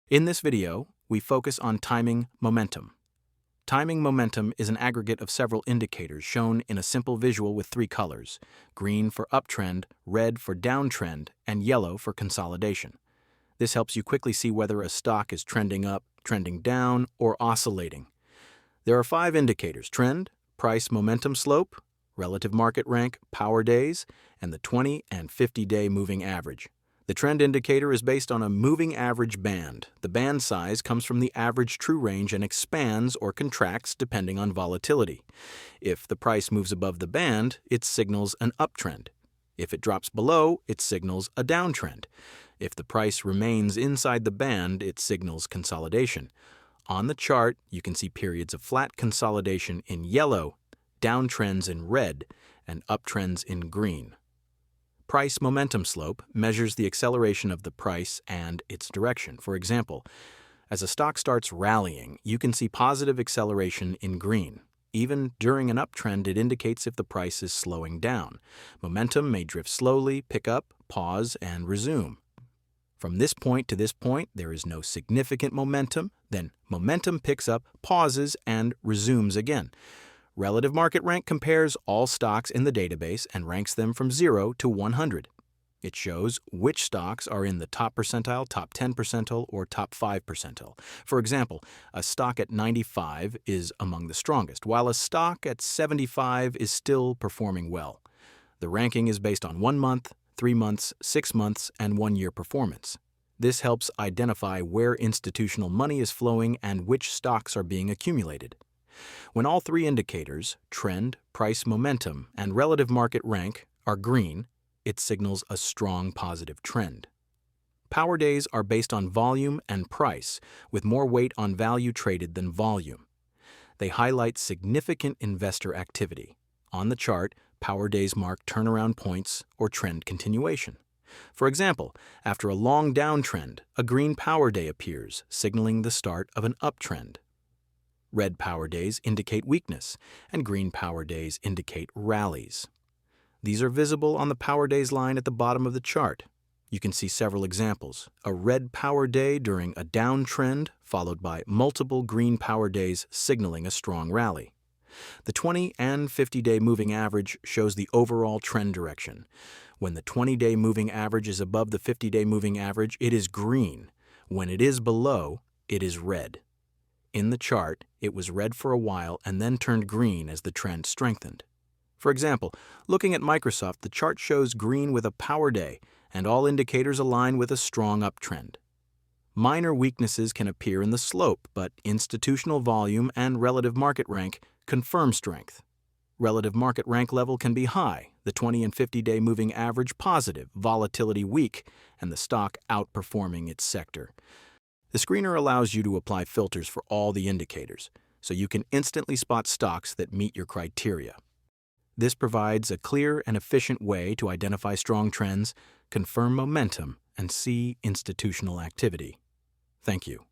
In this video, we focus on timing momentum. Timing momentum is an aggregate of several indicators shown in a simple visual with three colors: green for uptrend, red for downtrend, and yellow for consolidation. This helps you quickly see whether a stock is trending up, trending down, or oscillating. There are 5 indicators: trend, price momentum slope, relative market rank, PowerDays, and the 20 and 50-day moving average. The trend indicator is based on a moving average band. The band size comes from the average true range and expands or contracts depending on volatility. If the price moves above the band, it signals an uptrend. If it drops below, it signals a downtrend. If the price remains inside the band, it signals consolidation. On the chart, you can see periods of flat consolidation in yellow, downtrends in red, and uptrends in green. Price momentum slope measures the acceleration of the price and its direction. For example, as a stock starts rallying, you can see positive acceleration in green. Even during an uptrend, it indicates if the price is slowing down. Momentum may drift slowly, pick up, pause, and resume. From this point to this point, there is no significant momentum. Then momentum picks up, pauses, and resumes again. Relative market rank compares all stocks in the database and ranks them from 0 to 100. It shows which stocks are in the top percentile, top 10 percentile, or top 5 percentile. For example, a stock at 95 is among the strongest, while a stock at 75 is still performing well. The ranking is based on 1 month, 3 months, 6 months, and 1-year performance. This helps identify where institutional money is flowing and which stocks are being accumulated. When all 3 indicators, trend, price momentum, and relative market rank, are green, it signals a strong positive trend. PowerDays are based on volume and price, with more weight on value traded than volume. They highlight significant investor activity. On the chart, PowerDays mark turnaround points or trend continuation. For example, after a long downtrend, a green PowerDay appears, signaling the start of an uptrend. Red PowerDays indicate weakness, and green PowerDays indicate rallies. These are visible on the PowerDays line at the bottom of the chart. You can see several examples: a red PowerDay during a downtrend, followed by multiple green PowerDays signaling a strong rally. The 20 and 50-day moving average shows the overall trend direction. When the 20-day moving average is above the 50-day moving average, it is green. When it is below, it is red. In the chart, it was red for a while and then turned green as the trend strengthened. For example, looking at Microsoft, the chart shows green with a PowerDay, and all indicators align with a strong uptrend. Minor weaknesses can appear in the slope, but institutional volume and relative market rank confirm strength. Relative market rank level can be high, the 20 and 50-day moving average positive, volatility weak, and the stock outperforming its sector. The screener allows you to apply filters for all the indicators, so you can instantly spot stocks that meet your criteria. This provides a clear and efficient way to identify strong trends, confirm momentum, and see institutional activity. Thank you.